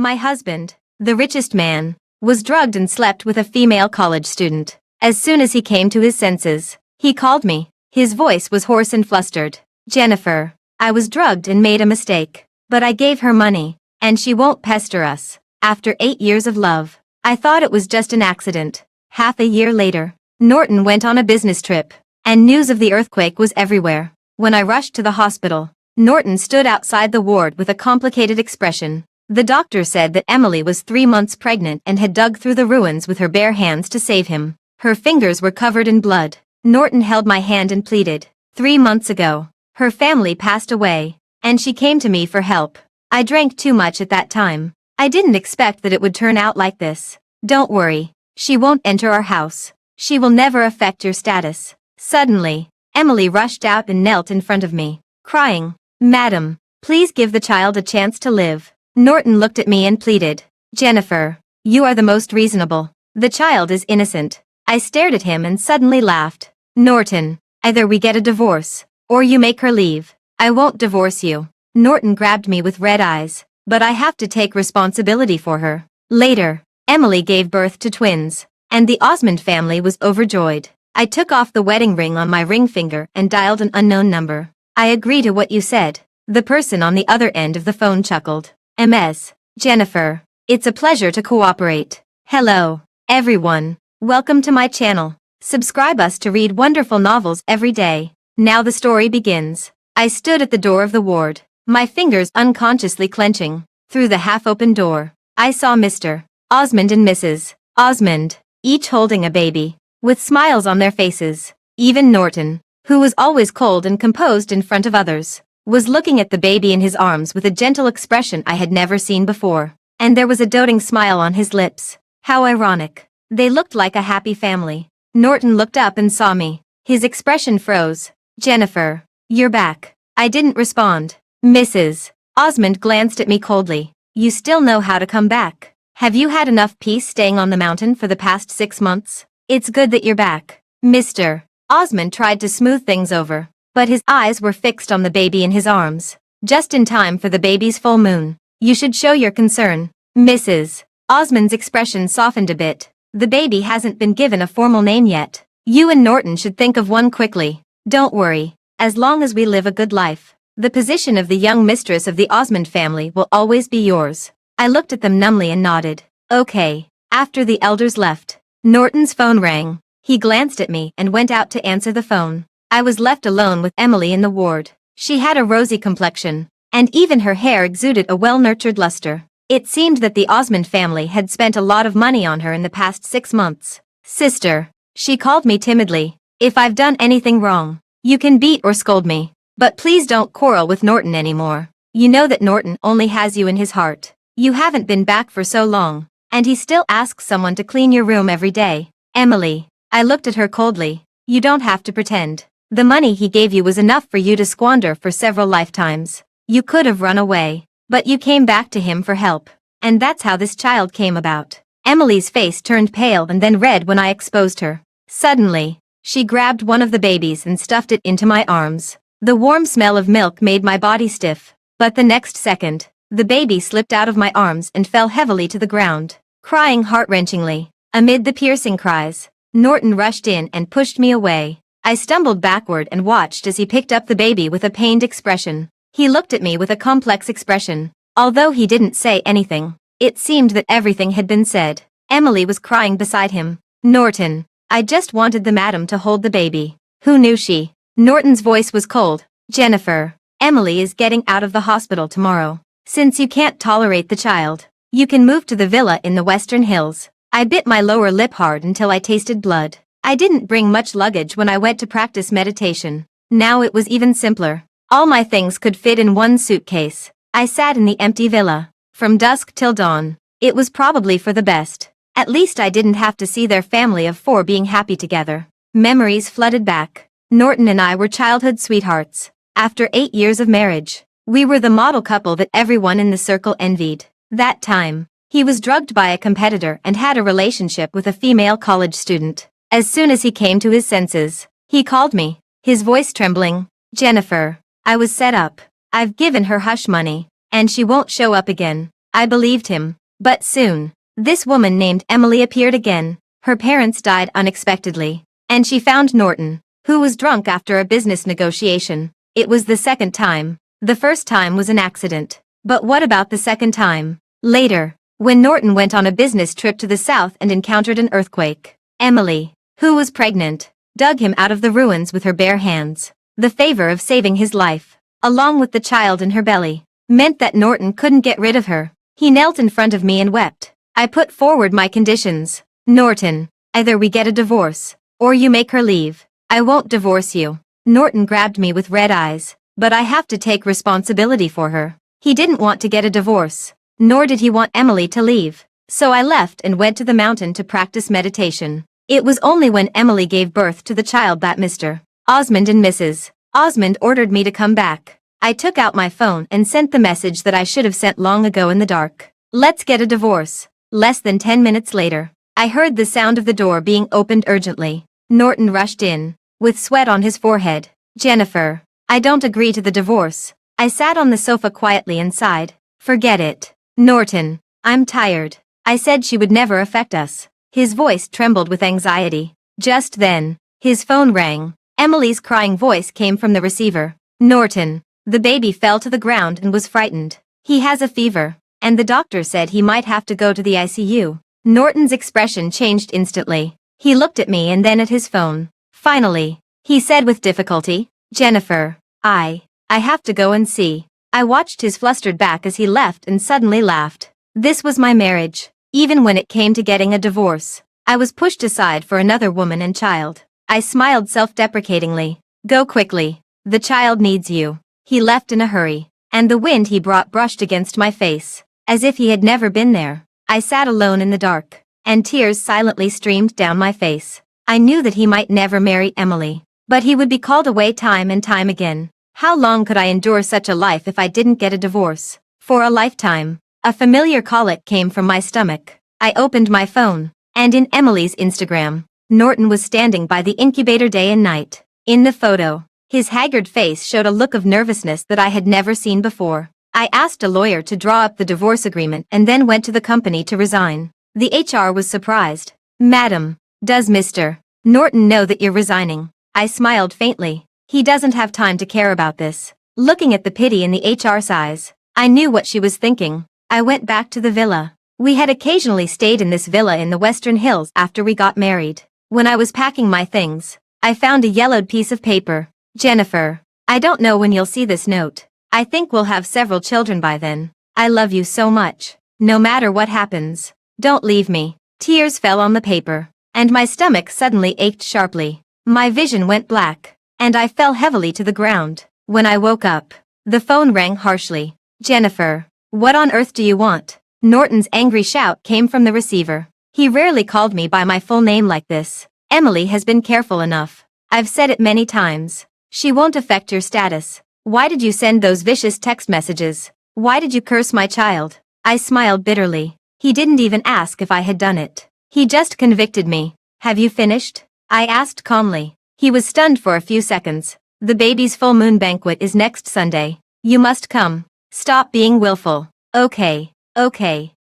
My husband, the richest man, was drugged and slept with a female college student. As soon as he came to his senses, he called me. His voice was hoarse and flustered. Jennifer, I was drugged and made a mistake. But I gave her money, and she won't pester us. After 8 years of love, I thought it was just an accident. Half a year later, Norton went on a business trip, and news of the earthquake was everywhere. When I rushed to the hospital, Norton stood outside the ward with a complicated expression. The doctor said that Emily was 3 months pregnant and had dug through the ruins with her bare hands to save him. Her fingers were covered in blood. Norton held my hand and pleaded. 3 months ago, her family passed away, and she came to me for help. I drank too much at that time. I didn't expect that it would turn out like this. Don't worry, she won't enter our house. She will never affect your status. Suddenly, Emily rushed out and knelt in front of me, crying, Madam, please give the child a chance to live. Norton looked at me and pleaded, Jennifer, you are the most reasonable. The child is innocent. I stared at him and suddenly laughed. Norton, either we get a divorce, or you make her leave. I won't divorce you. Norton grabbed me with red eyes, but I have to take responsibility for her. Later, Emily gave birth to twins, and the Osmond family was overjoyed. I took off the wedding ring on my ring finger and dialed an unknown number. I agree to what you said. The person on the other end of the phone chuckled. MS. Jennifer, it's a pleasure to cooperate. Hello, everyone. Welcome to my channel. Subscribe us to read wonderful novels every day. Now the story begins. I stood at the door of the ward, my fingers unconsciously clenching. Through the half-open door, I saw Mr. Osmond and Mrs. Osmond, each holding a baby, with smiles on their faces. Even Norton, who was always cold and composed in front of others, was looking at the baby in his arms with a gentle expression I had never seen before. And there was a doting smile on his lips. How ironic. They looked like a happy family. Norton looked up and saw me. His expression froze. Jennifer, you're back. I didn't respond. Mrs. Osmond glanced at me coldly. You still know how to come back. Have you had enough peace staying on the mountain for the past 6 months? It's good that you're back. Mr. Osmond tried to smooth things over, but his eyes were fixed on the baby in his arms. Just in time for the baby's full moon. You should show your concern. Mrs. Osmond's expression softened a bit. The baby hasn't been given a formal name yet. You and Norton should think of one quickly. Don't worry. As long as we live a good life, the position of the young mistress of the Osmond family will always be yours. I looked at them numbly and nodded. Okay. After the elders left, Norton's phone rang. He glanced at me and went out to answer the phone. I was left alone with Emily in the ward. She had a rosy complexion, and even her hair exuded a well-nurtured luster. It seemed that the Osmond family had spent a lot of money on her in the past 6 months. Sister, she called me timidly. If I've done anything wrong, you can beat or scold me. But please don't quarrel with Norton anymore. You know that Norton only has you in his heart. You haven't been back for so long, and he still asks someone to clean your room every day. Emily, I looked at her coldly. You don't have to pretend. The money he gave you was enough for you to squander for several lifetimes. You could have run away, but you came back to him for help. And that's how this child came about. Emily's face turned pale and then red when I exposed her. Suddenly, she grabbed one of the babies and stuffed it into my arms. The warm smell of milk made my body stiff, but the next second, the baby slipped out of my arms and fell heavily to the ground, crying heart-wrenchingly. Amid the piercing cries, Norton rushed in and pushed me away. I stumbled backward and watched as he picked up the baby with a pained expression. He looked at me with a complex expression. Although he didn't say anything, it seemed that everything had been said. Emily was crying beside him. Norton, I just wanted the madam to hold the baby. Who knew she? Norton's voice was cold. Jennifer, Emily is getting out of the hospital tomorrow. Since you can't tolerate the child, you can move to the villa in the Western Hills. I bit my lower lip hard until I tasted blood. I didn't bring much luggage when I went to practice meditation. Now it was even simpler. All my things could fit in one suitcase. I sat in the empty villa, from dusk till dawn. It was probably for the best. At least I didn't have to see their family of 4 being happy together. Memories flooded back. Norton and I were childhood sweethearts. After 8 years of marriage, we were the model couple that everyone in the circle envied. That time, he was drugged by a competitor and had a relationship with a female college student. As soon as he came to his senses, he called me, his voice trembling. Jennifer, I was set up. I've given her hush money, and she won't show up again. I believed him. But soon, this woman named Emily appeared again. Her parents died unexpectedly. And she found Norton, who was drunk after a business negotiation. It was the second time. The first time was an accident. But what about the second time? Later, when Norton went on a business trip to the south and encountered an earthquake, Emily, who was pregnant, dug him out of the ruins with her bare hands. The favor of saving his life, along with the child in her belly, meant that Norton couldn't get rid of her. He knelt in front of me and wept. I put forward my conditions. Norton, either we get a divorce, or you make her leave. I won't divorce you. Norton grabbed me with red eyes. But I have to take responsibility for her. He didn't want to get a divorce, nor did he want Emily to leave. So I left and went to the mountain to practice meditation. It was only when Emily gave birth to the child that Mr. Osmond and Mrs. Osmond ordered me to come back. I took out my phone and sent the message that I should have sent long ago in the dark. Let's get a divorce. Less than 10 minutes later, I heard the sound of the door being opened urgently. Norton rushed in, with sweat on his forehead. Jennifer, I don't agree to the divorce. I sat on the sofa quietly and sighed. Forget it. Norton, I'm tired. I said she would never affect us. His voice trembled with anxiety. Just then, his phone rang. Emily's crying voice came from the receiver. Norton, the baby fell to the ground and was frightened. He has a fever, and the doctor said he might have to go to the ICU. Norton's expression changed instantly. He looked at me and then at his phone. Finally, he said with difficulty, Jennifer, I have to go and see. I watched his flustered back as he left and suddenly laughed. This was my marriage. Even when it came to getting a divorce, I was pushed aside for another woman and child. I smiled self-deprecatingly. Go quickly. The child needs you. He left in a hurry, and the wind he brought brushed against my face, as if he had never been there. I sat alone in the dark, and tears silently streamed down my face. I knew that he might never marry Emily, but he would be called away time and time again. How long could I endure such a life if I didn't get a divorce? For a lifetime. A familiar colic came from my stomach. I opened my phone, and in Emily's Instagram, Norton was standing by the incubator day and night. In the photo, his haggard face showed a look of nervousness that I had never seen before. I asked a lawyer to draw up the divorce agreement and then went to the company to resign. The HR was surprised. Madam, does Mr. Norton know that you're resigning? I smiled faintly. He doesn't have time to care about this. Looking at the pity in the HR's eyes, I knew what she was thinking. I went back to the villa. We had occasionally stayed in this villa in the Western Hills after we got married. When I was packing my things, I found a yellowed piece of paper. Jennifer, I don't know when you'll see this note. I think we'll have several children by then. I love you so much. No matter what happens, don't leave me. Tears fell on the paper, and my stomach suddenly ached sharply. My vision went black, and I fell heavily to the ground. When I woke up, the phone rang harshly. Jennifer, what on earth do you want? Norton's angry shout came from the receiver. He rarely called me by my full name like this. Emily has been careful enough. I've said it many times. She won't affect your status. Why did you send those vicious text messages? Why did you curse my child? I smiled bitterly. He didn't even ask if I had done it. He just convicted me. Have you finished? I asked calmly. He was stunned for a few seconds. The baby's full moon banquet is next Sunday. You must come. Stop being willful. Okay.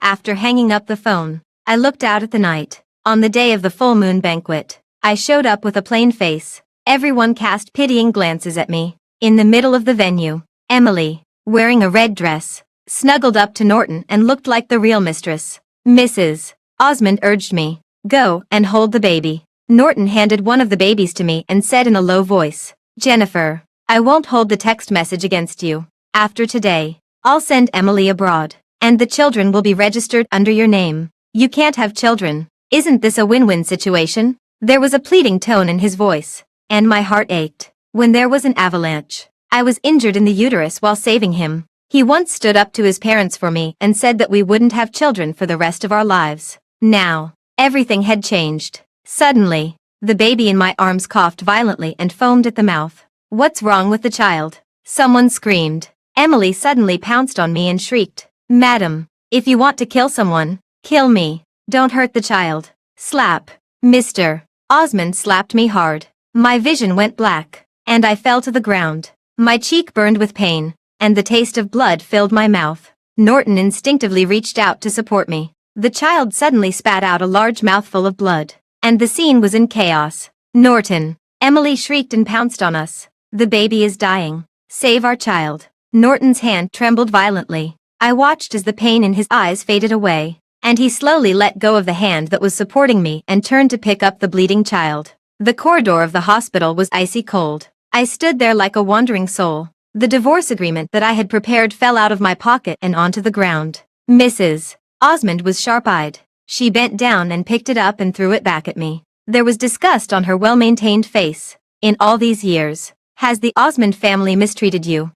After hanging up the phone, I looked out at the night. On the day of the full moon banquet, I showed up with a plain face. Everyone cast pitying glances at me. In the middle of the venue, Emily, wearing a red dress, snuggled up to Norton and looked like the real mistress. Mrs. Osmond urged me, go and hold the baby. Norton handed one of the babies to me and said in a low voice, Jennifer, I won't hold the text message against you. After today, I'll send Emily abroad, and the children will be registered under your name. You can't have children. Isn't this a win-win situation? There was a pleading tone in his voice, and my heart ached. When there was an avalanche, I was injured in the uterus while saving him. He once stood up to his parents for me and said that we wouldn't have children for the rest of our lives. Now, everything had changed. Suddenly, the baby in my arms coughed violently and foamed at the mouth. What's wrong with the child? Someone screamed. Emily suddenly pounced on me and shrieked, Madam, if you want to kill someone, kill me. Don't hurt the child. Slap. Mr. Osmond slapped me hard. My vision went black, and I fell to the ground. My cheek burned with pain, and the taste of blood filled my mouth. Norton instinctively reached out to support me. The child suddenly spat out a large mouthful of blood, and the scene was in chaos. Norton! Emily shrieked and pounced on us. The baby is dying. Save our child. Norton's hand trembled violently. I watched as the pain in his eyes faded away, and he slowly let go of the hand that was supporting me and turned to pick up the bleeding child. The corridor of the hospital was icy cold. I stood there like a wandering soul. The divorce agreement that I had prepared fell out of my pocket and onto the ground. Mrs. Osmond was sharp-eyed. She bent down and picked it up and threw it back at me. There was disgust on her well-maintained face. In all these years, has the Osmond family mistreated you?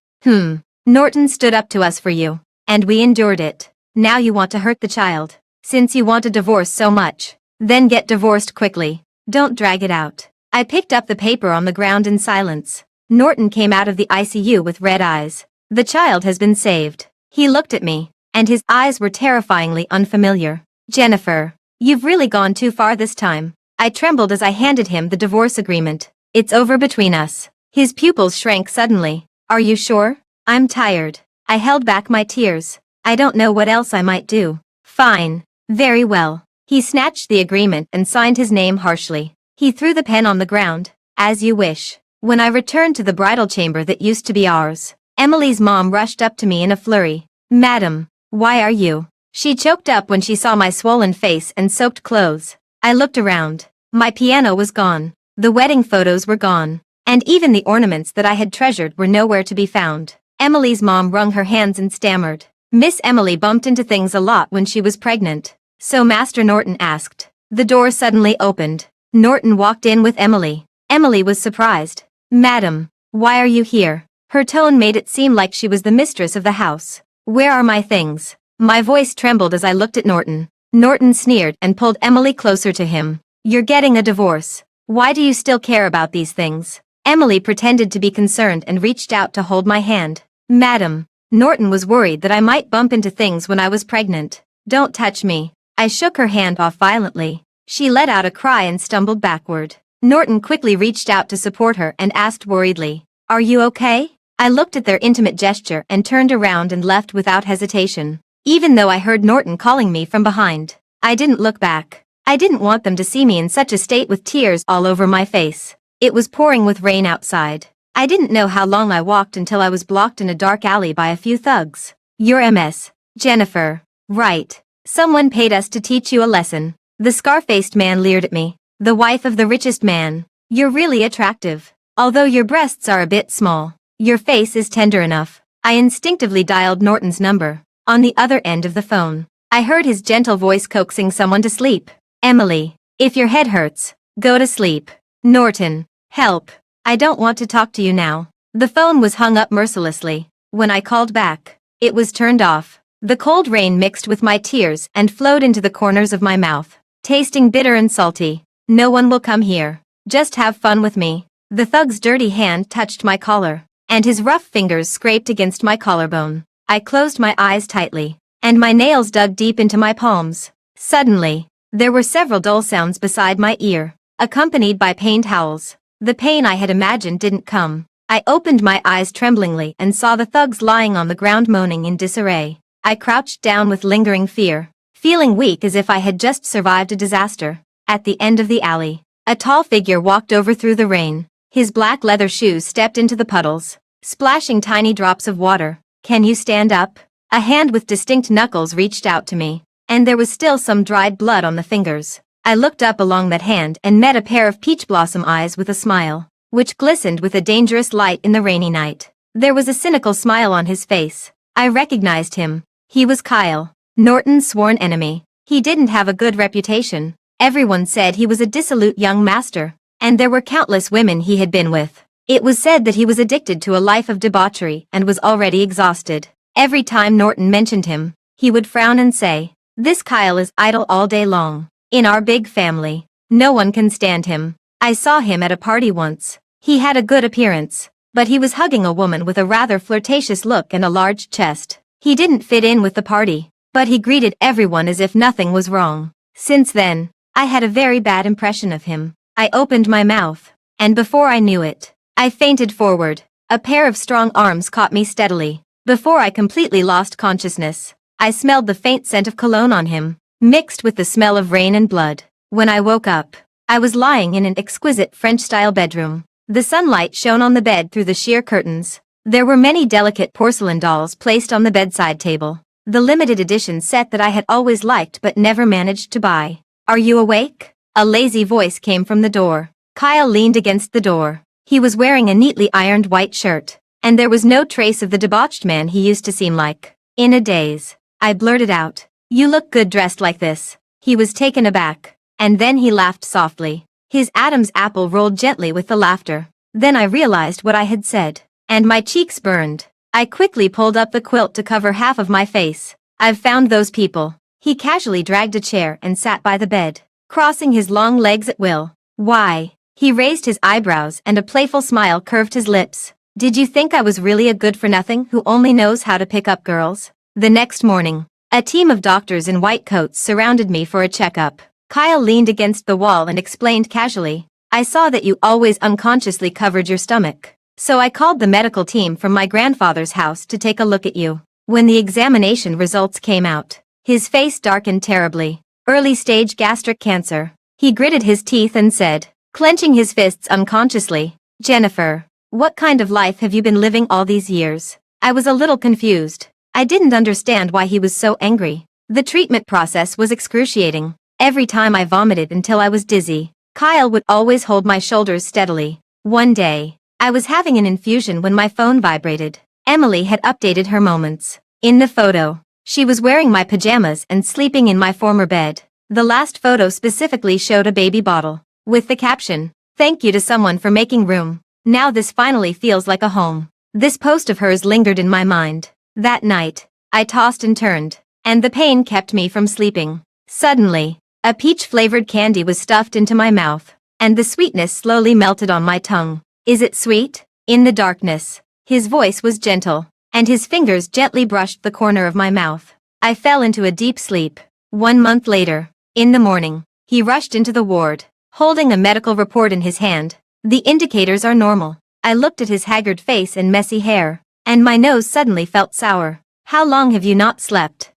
Norton stood up to us for you, and we endured it. Now you want to hurt the child. Since you want a divorce so much, then get divorced quickly. Don't drag it out. I picked up the paper on the ground in silence. Norton came out of the ICU with red eyes. The child has been saved. He looked at me, and his eyes were terrifyingly unfamiliar. Jennifer, you've really gone too far this time. I trembled as I handed him the divorce agreement. It's over between us. His pupils shrank suddenly. Are you sure? I'm tired. I held back my tears. I don't know what else I might do. Fine. Very well. He snatched the agreement and signed his name harshly. He threw the pen on the ground. As you wish. When I returned to the bridal chamber that used to be ours, Emily's mom rushed up to me in a flurry. Madam, why are you? She choked up when she saw my swollen face and soaked clothes. I looked around. My piano was gone. The wedding photos were gone. And even the ornaments that I had treasured were nowhere to be found. Emily's mom wrung her hands and stammered. Miss Emily bumped into things a lot when she was pregnant. So Master Norton asked. The door suddenly opened. Norton walked in with Emily. Emily was surprised. Madam, why are you here? Her tone made it seem like she was the mistress of the house. Where are my things? My voice trembled as I looked at Norton. Norton sneered and pulled Emily closer to him. You're getting a divorce. Why do you still care about these things? Emily pretended to be concerned and reached out to hold my hand. Madam, Norton was worried that I might bump into things when I was pregnant. Don't touch me. I shook her hand off violently. She let out a cry and stumbled backward. Norton quickly reached out to support her and asked worriedly, Are you okay? I looked at their intimate gesture and turned around and left without hesitation. Even though I heard Norton calling me from behind, I didn't look back. I didn't want them to see me in such a state with tears all over my face. It was pouring with rain outside. I didn't know how long I walked until I was blocked in a dark alley by a few thugs. You're MS. Jennifer. Right. Someone paid us to teach you a lesson. The scar-faced man leered at me. The wife of the richest man. You're really attractive. Although your breasts are a bit small, your face is tender enough. I instinctively dialed Norton's number. On the other end of the phone, I heard his gentle voice coaxing someone to sleep. Emily, if your head hurts, go to sleep. Norton, help. I don't want to talk to you now. The phone was hung up mercilessly. When I called back, it was turned off. The cold rain mixed with my tears and flowed into the corners of my mouth, tasting bitter and salty. No one will come here. Just have fun with me. The thug's dirty hand touched my collar, and his rough fingers scraped against my collarbone. I closed my eyes tightly, and my nails dug deep into my palms. Suddenly, there were several dull sounds beside my ear, accompanied by pained howls. The pain I had imagined didn't come. I opened my eyes tremblingly and saw the thugs lying on the ground moaning in disarray. I crouched down with lingering fear, feeling weak as if I had just survived a disaster. At the end of the alley, a tall figure walked over through the rain. His black leather shoes stepped into the puddles, splashing tiny drops of water. Can you stand up? A hand with distinct knuckles reached out to me, and there was still some dried blood on the fingers. I looked up along that hand and met a pair of peach blossom eyes with a smile, which glistened with a dangerous light in the rainy night. There was a cynical smile on his face. I recognized him. He was Kyle, Norton's sworn enemy. He didn't have a good reputation. Everyone said he was a dissolute young master, and there were countless women he had been with. It was said that he was addicted to a life of debauchery and was already exhausted. Every time Norton mentioned him, he would frown and say, This Kyle is idle all day long. In our big family, no one can stand him. I saw him at a party once. He had a good appearance, but he was hugging a woman with a rather flirtatious look and a large chest. He didn't fit in with the party, but he greeted everyone as if nothing was wrong. Since then, I had a very bad impression of him. I opened my mouth, and before I knew it, I fainted forward. A pair of strong arms caught me steadily. Before I completely lost consciousness, I smelled the faint scent of cologne on him, mixed with the smell of rain and blood. When I woke up, I was lying in an exquisite French-style bedroom. The sunlight shone on the bed through the sheer curtains. There were many delicate porcelain dolls placed on the bedside table, the limited edition set that I had always liked but never managed to buy. "Are you awake?" A lazy voice came from the door. Kyle leaned against the door. He was wearing a neatly ironed white shirt, and there was no trace of the debauched man he used to seem like. In a daze, I blurted out, "You look good dressed like this." He was taken aback, and then he laughed softly. His Adam's apple rolled gently with the laughter. Then I realized what I had said, and my cheeks burned. I quickly pulled up the quilt to cover half of my face. "I've found those people." He casually dragged a chair and sat by the bed, crossing his long legs at will. "Why?" He raised his eyebrows and a playful smile curved his lips. "Did you think I was really a good-for-nothing who only knows how to pick up girls?" The next morning, a team of doctors in white coats surrounded me for a checkup. Kyle leaned against the wall and explained casually, "I saw that you always unconsciously covered your stomach. So I called the medical team from my grandfather's house to take a look at you." When the examination results came out, his face darkened terribly. "Early-stage gastric cancer." He gritted his teeth and said, clenching his fists unconsciously, "Jennifer, what kind of life have you been living all these years?" I was a little confused. I didn't understand why he was so angry. The treatment process was excruciating. Every time I vomited until I was dizzy, Kyle would always hold my shoulders steadily. One day, I was having an infusion when my phone vibrated. Emily had updated her moments. In the photo, she was wearing my pajamas and sleeping in my former bed. The last photo specifically showed a baby bottle, with the caption, "Thank you to someone for making room. Now this finally feels like a home." This post of hers lingered in my mind. That night, I tossed and turned, and the pain kept me from sleeping. Suddenly, a peach-flavored candy was stuffed into my mouth, and the sweetness slowly melted on my tongue. "Is it sweet?" In the darkness, his voice was gentle, and his fingers gently brushed the corner of my mouth. I fell into a deep sleep. 1 month later, in the morning, he rushed into the ward, holding a medical report in his hand. "The indicators are normal." I looked at his haggard face and messy hair, and my nose suddenly felt sour. "How long have you not slept?"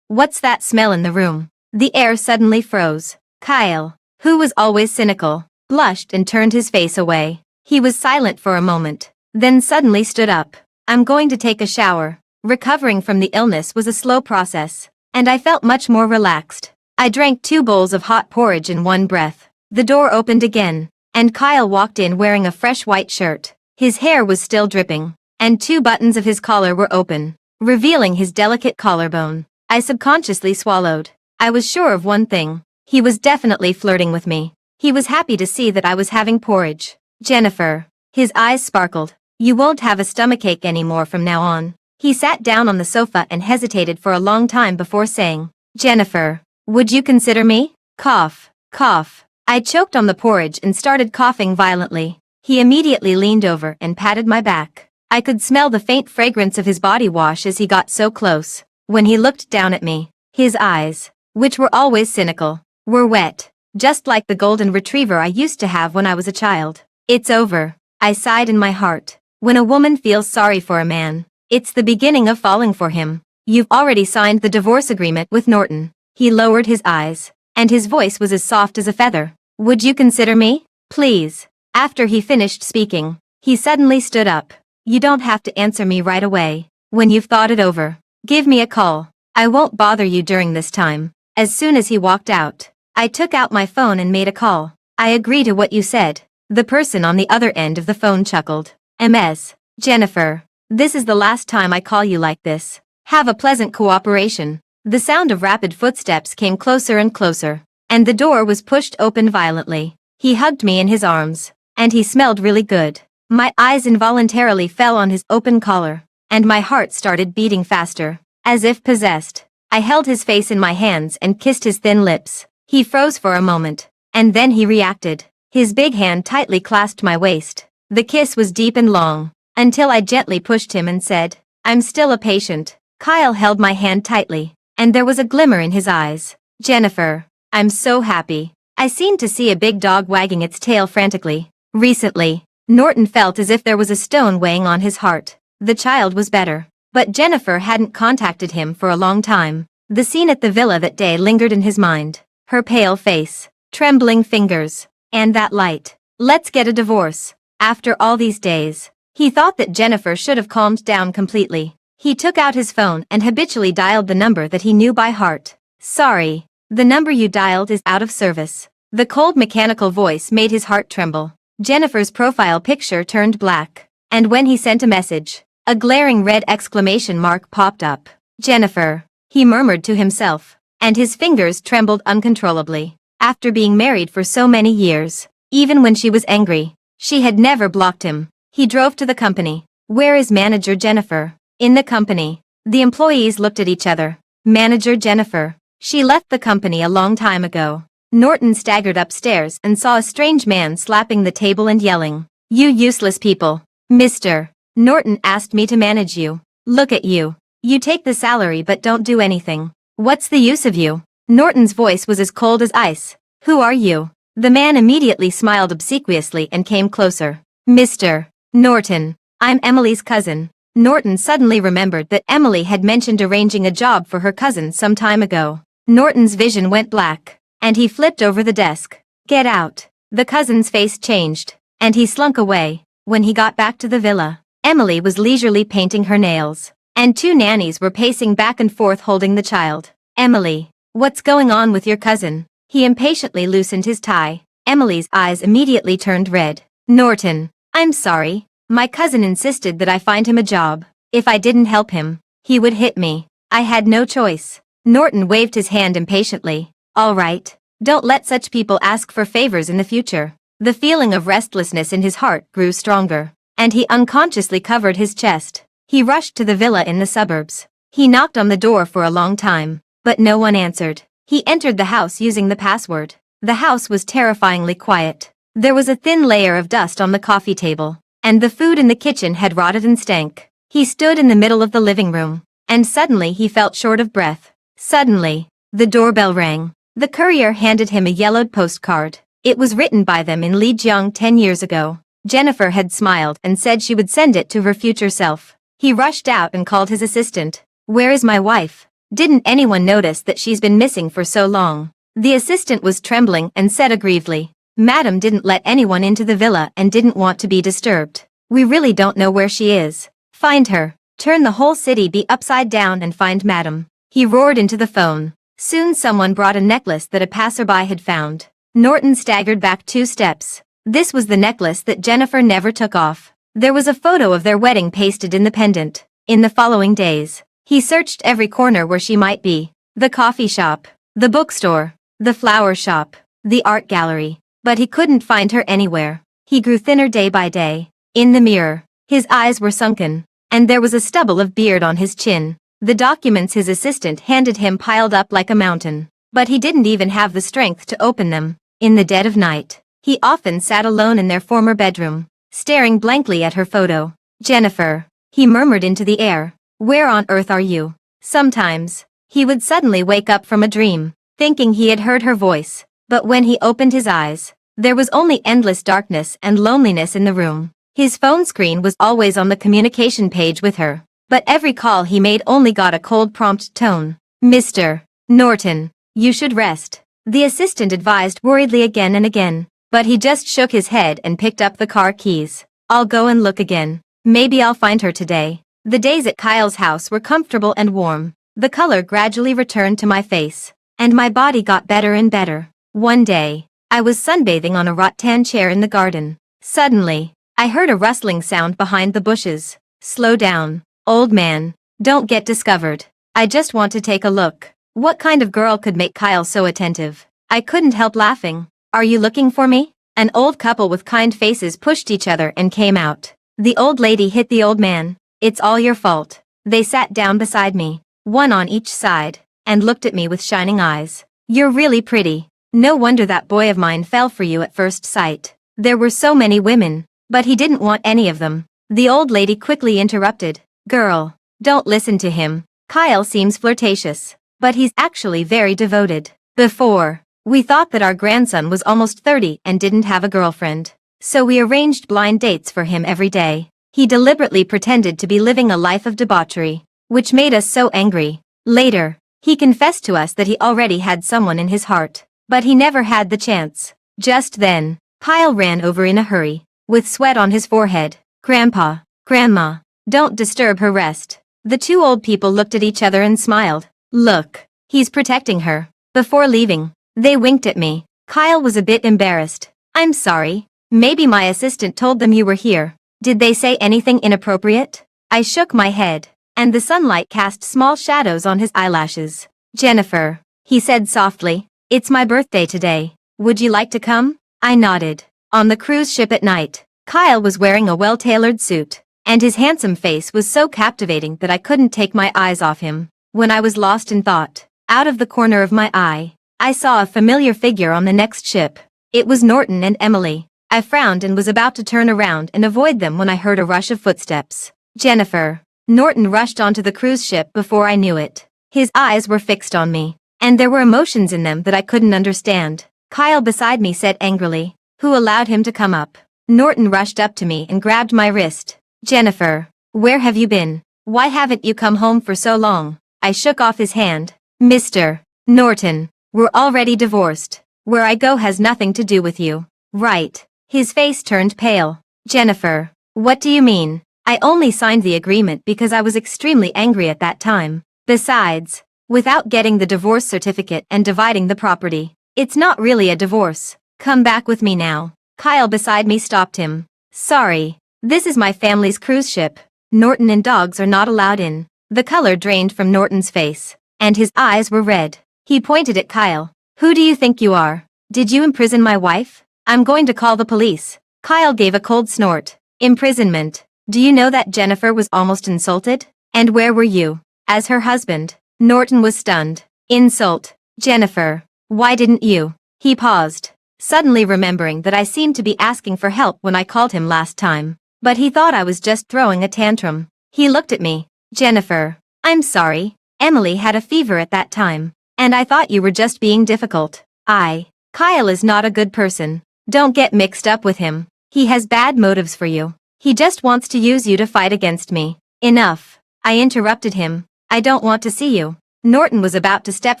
What's that smell in the room?" The air suddenly froze. Kyle, who was always cynical, blushed and turned his face away. He was silent for a moment, then suddenly stood up. "I'm going to take a shower." Recovering from the illness was a slow process, and I felt much more relaxed. I drank 2 bowls of hot porridge in one breath. The door opened again, and Kyle walked in wearing a fresh white shirt. His hair was still dripping, and 2 buttons of his collar were open, revealing his delicate collarbone. I subconsciously swallowed. I was sure of one thing. He was definitely flirting with me. He was happy to see that I was having porridge. "Jennifer." His eyes sparkled. "You won't have a stomachache anymore from now on." He sat down on the sofa and hesitated for a long time before saying, "Jennifer, would you consider me?" Cough, cough. I choked on the porridge and started coughing violently. He immediately leaned over and patted my back. I could smell the faint fragrance of his body wash as he got so close. When he looked down at me, his eyes, which were always cynical, were wet, just like the golden retriever I used to have when I was a child. "It's over," I sighed in my heart. When a woman feels sorry for a man, it's the beginning of falling for him. "You've already signed the divorce agreement with Norton." He lowered his eyes, and his voice was as soft as a feather. "Would you consider me? Please." After he finished speaking, he suddenly stood up. "You don't have to answer me right away. When you've thought it over, give me a call. I won't bother you during this time." As soon as he walked out, I took out my phone and made a call. "I agree to what you said." The person on the other end of the phone chuckled. "Ms. Jennifer, this is the last time I call you like this. Have a pleasant cooperation." The sound of rapid footsteps came closer and closer, and the door was pushed open violently. He hugged me in his arms, and he smelled really good. My eyes involuntarily fell on his open collar, and my heart started beating faster. As if possessed, I held his face in my hands and kissed his thin lips. He froze for a moment, and then he reacted. His big hand tightly clasped my waist. The kiss was deep and long, until I gently pushed him and said, "I'm still a patient." Kyle held my hand tightly, and there was a glimmer in his eyes. "Jennifer, I'm so happy." I seemed to see a big dog wagging its tail frantically. Recently, Norton felt as if there was a stone weighing on his heart. The child was better. But Jennifer hadn't contacted him for a long time. The scene at the villa that day lingered in his mind. Her pale face, trembling fingers, and that light. Let's get a divorce. After all these days, he thought that Jennifer should have calmed down completely. He took out his phone and habitually dialed the number that he knew by heart. Sorry, the number you dialed is out of service. The cold mechanical voice made his heart tremble. Jennifer's profile picture turned black. And when he sent a message, a glaring red exclamation mark popped up. Jennifer, he murmured to himself, and his fingers trembled uncontrollably. After being married for so many years, even when she was angry, she had never blocked him. He drove to the company. Where is manager Jennifer? In the company. The employees looked at each other. Manager Jennifer. She left the company a long time ago. Norton staggered upstairs and saw a strange man slapping the table and yelling, "You useless people. Mr. Norton asked me to manage you. Look at you. You take the salary but don't do anything. What's the use of you?" Norton's voice was as cold as ice. "Who are you?" The man immediately smiled obsequiously and came closer. "Mr. Norton, I'm Emily's cousin." Norton suddenly remembered that Emily had mentioned arranging a job for her cousin some time ago. Norton's vision went black, and he flipped over the desk. "Get out." The cousin's face changed, and he slunk away. When he got back to the villa, Emily was leisurely painting her nails, and two nannies were pacing back and forth holding the child. "Emily, what's going on with your cousin?" He impatiently loosened his tie. Emily's eyes immediately turned red. "Norton, I'm sorry. My cousin insisted that I find him a job. If I didn't help him, he would hit me. I had no choice." Norton waved his hand impatiently. "All right. Don't let such people ask for favors in the future." The feeling of restlessness in his heart grew stronger, and he unconsciously covered his chest. He rushed to the villa in the suburbs. He knocked on the door for a long time, but no one answered. He entered the house using the password. The house was terrifyingly quiet. There was a thin layer of dust on the coffee table, and the food in the kitchen had rotted and stank. He stood in the middle of the living room, and suddenly he felt short of breath. Suddenly, the doorbell rang. The courier handed him a yellowed postcard. It was written by them in Lijiang 10 years ago. Jennifer had smiled and said she would send it to her future self. He rushed out and called his assistant. "Where is my wife? Didn't anyone notice that she's been missing for so long?" The assistant was trembling and said aggrievedly, "Madam didn't let anyone into the villa and didn't want to be disturbed. We really don't know where she is. Find her. Turn the whole city be upside down and find Madam." He roared into the phone. Soon someone brought a necklace that a passerby had found. Norton staggered back 2 steps. This was the necklace that Jennifer never took off. There was a photo of their wedding pasted in the pendant. In the following days, he searched every corner where she might be. The coffee shop, the bookstore, the flower shop, the art gallery. But he couldn't find her anywhere. He grew thinner day by day. In the mirror, his eyes were sunken, and there was a stubble of beard on his chin. The documents his assistant handed him piled up like a mountain, but he didn't even have the strength to open them. In the dead of night, he often sat alone in their former bedroom, staring blankly at her photo. "Jennifer," he murmured into the air, "where on earth are you?" Sometimes, he would suddenly wake up from a dream, thinking he had heard her voice, but when he opened his eyes, there was only endless darkness and loneliness in the room. His phone screen was always on the communication page with her, but every call he made only got a cold prompt tone. "Mr. Norton, you should rest," the assistant advised worriedly again and again, but he just shook his head and picked up the car keys. "I'll go and look again. Maybe I'll find her today." The days at Kyle's house were comfortable and warm. The color gradually returned to my face, and my body got better and better. One day, I was sunbathing on a rattan chair in the garden. Suddenly, I heard a rustling sound behind the bushes. "Slow down, old man. Don't get discovered. I just want to take a look." What kind of girl could make Kyle so attentive? I couldn't help laughing. "Are you looking for me?" An old couple with kind faces pushed each other and came out. The old lady hit the old man. "It's all your fault." They sat down beside me, one on each side, and looked at me with shining eyes. "You're really pretty. No wonder that boy of mine fell for you at first sight. There were so many women, but he didn't want any of them." The old lady quickly interrupted. "Girl, don't listen to him. Kyle seems flirtatious, but he's actually very devoted. Before, we thought that our grandson was almost 30 and didn't have a girlfriend, so we arranged blind dates for him every day. He deliberately pretended to be living a life of debauchery, which made us so angry. Later, he confessed to us that he already had someone in his heart, but he never had the chance. Just then, Kyle ran over in a hurry, with sweat on his forehead. Grandpa, Grandma, don't disturb her rest. The two old people looked at each other and smiled. Look, he's protecting her. Before leaving, they winked at me. Kyle was a bit embarrassed. I'm sorry. Maybe my assistant told them you were here. Did they say anything inappropriate? I shook my head, and the sunlight cast small shadows on his eyelashes. Jennifer, he said softly, it's my birthday today. Would you like to come? I nodded. On the cruise ship at night, Kyle was wearing a well-tailored suit, and his handsome face was so captivating that I couldn't take my eyes off him. When I was lost in thought, out of the corner of my eye, I saw a familiar figure on the next ship. It was Norton and Emily. I frowned and was about to turn around and avoid them when I heard a rush of footsteps. Jennifer. Norton rushed onto the cruise ship before I knew it. His eyes were fixed on me, and there were emotions in them that I couldn't understand. Kyle beside me said angrily, "Who allowed him to come up?" Norton rushed up to me and grabbed my wrist. "Jennifer, where have you been? Why haven't you come home for so long?" I shook off his hand. "Mr. Norton, we're already divorced. Where I go has nothing to do with you." "Right." His face turned pale. "Jennifer, what do you mean? I only signed the agreement because I was extremely angry at that time. Besides, without getting the divorce certificate and dividing the property, it's not really a divorce. Come back with me now." Kyle beside me stopped him. "Sorry, this is my family's cruise ship. Norton and dogs are not allowed in." The color drained from Norton's face, and his eyes were red. He pointed at Kyle. "Who do you think you are? Did you imprison my wife? I'm going to call the police." Kyle gave a cold snort. "Imprisonment? Do you know that Jennifer was almost insulted? And where were you? As her husband?" Norton was stunned. "Insult? Jennifer, why didn't you?" He paused, suddenly remembering that I seemed to be asking for help when I called him last time. But he thought I was just throwing a tantrum. He looked at me. "Jennifer, I'm sorry. Emily had a fever at that time, and I thought you were just being difficult." Kyle is not a good person. Don't get mixed up with him. He has bad motives for you. He just wants to use you to fight against me." "Enough." I interrupted him. "I don't want to see you." Norton was about to step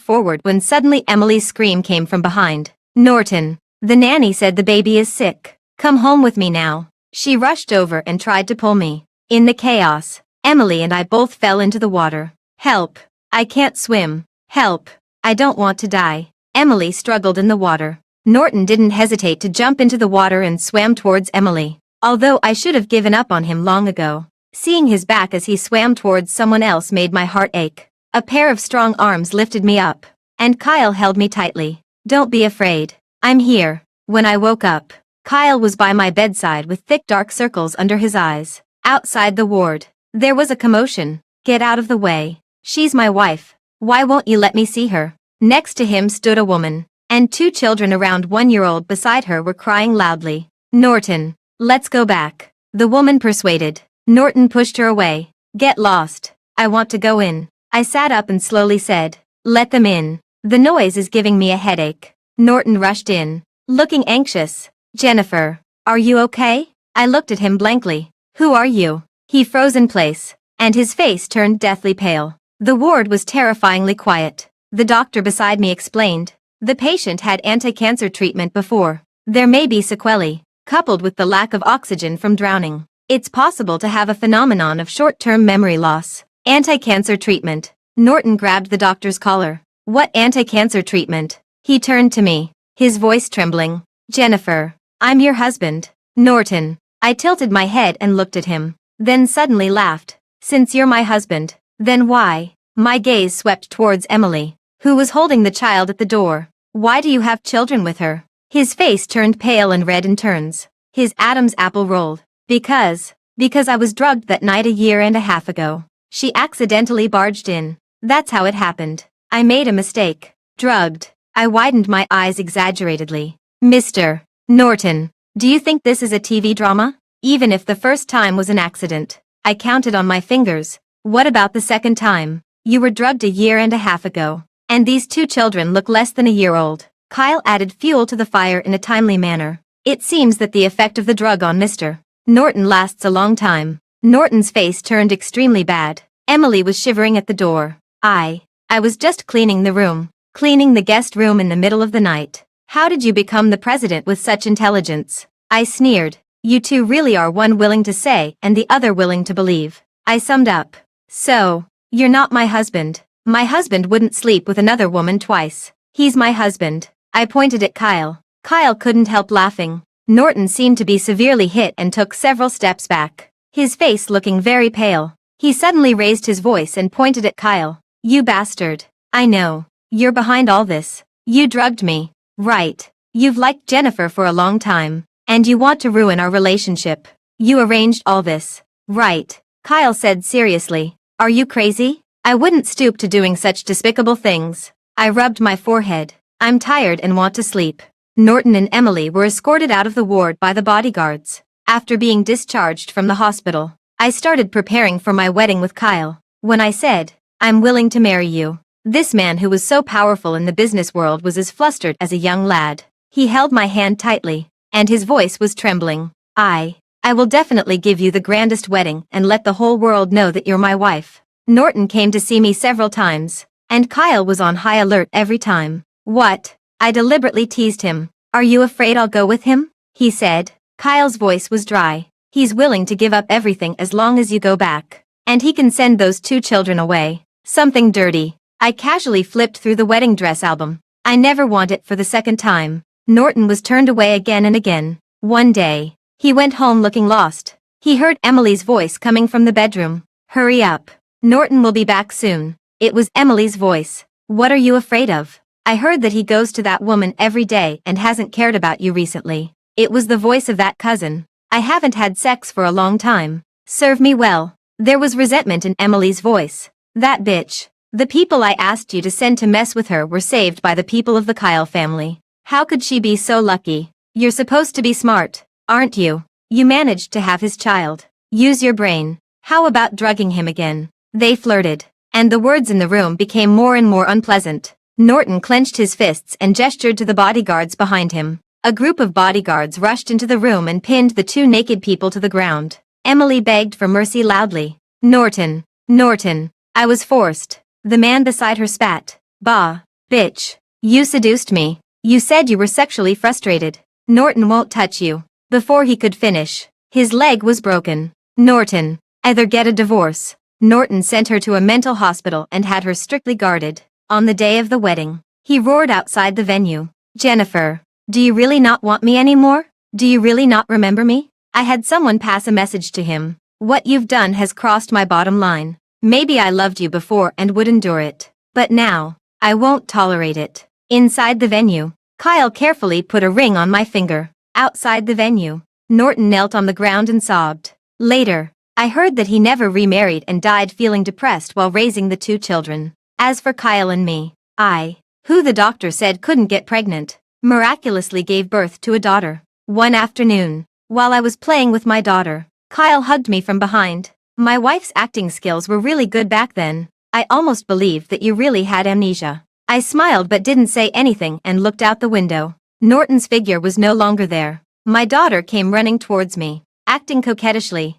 forward when suddenly Emily's scream came from behind. "Norton, the nanny said the baby is sick. Come home with me now." She rushed over and tried to pull me. In the chaos, Emily and I both fell into the water. "Help. I can't swim. Help. I don't want to die." Emily struggled in the water. Norton didn't hesitate to jump into the water and swam towards Emily. Although I should have given up on him long ago, seeing his back as he swam towards someone else made my heart ache. A pair of strong arms lifted me up, and Kyle held me tightly. "Don't be afraid. I'm here." When I woke up, Kyle was by my bedside with thick dark circles under his eyes. Outside the ward, there was a commotion. "Get out of the way. She's my wife. Why won't you let me see her?" Next to him stood a woman, and two children around 1-year-old beside her were crying loudly. "Norton, let's go back," the woman persuaded. Norton pushed her away. "Get lost. I want to go in." I sat up and slowly said, "Let them in. The noise is giving me a headache." Norton rushed in, looking anxious. "Jennifer, are you okay?" I looked at him blankly. "Who are you?" He froze in place, and his face turned deathly pale. The ward was terrifyingly quiet. The doctor beside me explained. The patient had anti-cancer treatment before. There may be sequelae, coupled with the lack of oxygen from drowning. It's possible to have a phenomenon of short-term memory loss. Anti-cancer treatment. Norton grabbed the doctor's collar. "What anti-cancer treatment?" He turned to me, his voice trembling. "Jennifer, I'm your husband." "Norton." I tilted my head and looked at him, then suddenly laughed. "Since you're my husband, then why?" My gaze swept towards Emily, who was holding the child at the door. "Why do you have children with her?" His face turned pale and red in turns. His Adam's apple rolled. Because I was drugged that night a year and a half ago. She accidentally barged in. That's how it happened. I made a mistake. Drugged. I widened my eyes exaggeratedly. "Mr. Norton, do you think this is a TV drama? Even if the first time was an accident." I counted on my fingers. "What about the second time? You were drugged a year and a half ago. And these two children look less than a year old." Kyle added fuel to the fire in a timely manner. "It seems that the effect of the drug on Mr. Norton lasts a long time. Norton's face turned extremely bad. Emily was shivering at the door. I was just cleaning the room. Cleaning the guest room in the middle of the night. How did you become the president with such intelligence? I sneered. You two really are, one willing to say and the other willing to believe. I summed up. So, you're not my husband. My husband wouldn't sleep with another woman twice. He's my husband. I pointed at Kyle. Kyle couldn't help laughing. Norton seemed to be severely hit and took several steps back, his face looking very pale. He suddenly raised his voice and pointed at Kyle. You bastard. I know. You're behind all this. You drugged me. Right. You've liked Jennifer for a long time. And you want to ruin our relationship. You arranged all this. Right. Kyle said seriously. Are you crazy? I wouldn't stoop to doing such despicable things. I rubbed my forehead. I'm tired and want to sleep. Norton and Emily were escorted out of the ward by the bodyguards. After being discharged from the hospital, I started preparing for my wedding with Kyle. When I said, I'm willing to marry you, this man who was so powerful in the business world was as flustered as a young lad. He held my hand tightly, and his voice was trembling. I will definitely give you the grandest wedding and let the whole world know that you're my wife. Norton came to see me several times, and Kyle was on high alert every time. What? I deliberately teased him. Are you afraid I'll go with him? He said. Kyle's voice was dry. He's willing to give up everything as long as you go back. And he can send those 2 children away. Something dirty. I casually flipped through the wedding dress album. I never want it for the second time. Norton was turned away again and again. One day, he went home looking lost. He heard Emily's voice coming from the bedroom. Hurry up. Norton will be back soon. It was Emily's voice. What are you afraid of? I heard that he goes to that woman every day and hasn't cared about you recently. It was the voice of that cousin. I haven't had sex for a long time. Serve me well. There was resentment in Emily's voice. That bitch. The people I asked you to send to mess with her were saved by the people of the Kyle family. How could she be so lucky? You're supposed to be smart, aren't you? You managed to have his child. Use your brain. How about drugging him again? They flirted, and the words in the room became more and more unpleasant. Norton clenched his fists and gestured to the bodyguards behind him. A group of bodyguards rushed into the room and pinned the 2 naked people to the ground. Emily begged for mercy loudly. Norton. I was forced. The man beside her spat. Bah. Bitch. You seduced me. You said you were sexually frustrated. Norton won't touch you. Before he could finish, his leg was broken. Norton. Either get a divorce. Norton sent her to a mental hospital and had her strictly guarded. On the day of the wedding, he roared outside the venue. Jennifer, do you really not want me anymore? Do you really not remember me? I had someone pass a message to him. What you've done has crossed my bottom line. Maybe I loved you before and would endure it. But now, I won't tolerate it. Inside the venue, Kyle carefully put a ring on my finger. Outside the venue, Norton knelt on the ground and sobbed. Later, I heard that he never remarried and died feeling depressed while raising the 2 children. As for Kyle and me, who the doctor said couldn't get pregnant, miraculously gave birth to a daughter. One afternoon, while I was playing with my daughter, Kyle hugged me from behind. My wife's acting skills were really good back then. I almost believed that you really had amnesia. I smiled but didn't say anything and looked out the window. Norton's figure was no longer there. My daughter came running towards me, acting coquettishly.